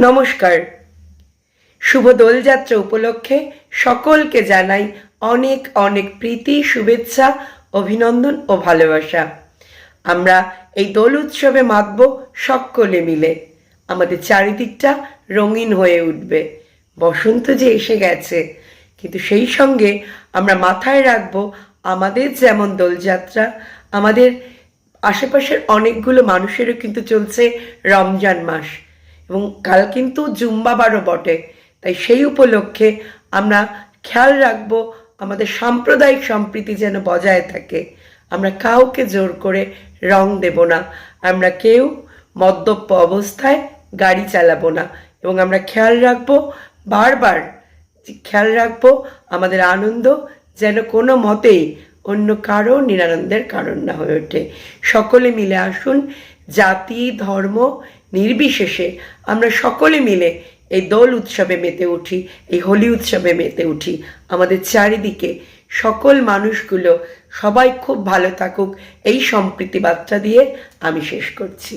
নমস্কার। শুভ দোলযাত্রা উপলক্ষে সকলকে জানাই অনেক অনেক প্রীতি, শুভেচ্ছা, অভিনন্দন ও ভালোবাসা। আমরা এই দোল উৎসবে মাতব সকলে মিলে। আমাদের চারিদিকটা রঙিন হয়ে উঠবে। বসন্ত যে এসে গেছে, কিন্তু সেই সঙ্গে আমরা মাথায় রাখবো আমাদের যেমন দোলযাত্রা, আমাদের আশেপাশের অনেকগুলো মানুষেরও কিন্তু চলছে রমজান মাস, এবং কাল কিন্তু জুম্বাবারও বটে। তাই সেই উপলক্ষে আমরা খেয়াল রাখবো আমাদের সাম্প্রদায়িক সম্প্রীতি যেন বজায় থাকে। আমরা কাউকে জোর করে রং দেব না, আমরা কেউ মদ্যপ অবস্থায় গাড়ি চালাবো না, এবং আমরা খেয়াল রাখবো বারবার খেয়াল রাখবো আমাদের আনন্দ যেন কোনো মতেই অন্য কারো নিরানন্দের কারণ না হয়ে ওঠে। সকলে মিলে আসুন, জাতি ধর্ম নির্বিশেষে আমরা সকলে মিলে এই দোল উৎসবে মেতে উঠি, এই হোলি উৎসবে মেতে উঠি। আমাদের চারিদিকে সকল মানুষগুলো সবাই খুব ভালো থাকুক, এই সম্প্রীতি বার্তা দিয়ে আমি শেষ করছি।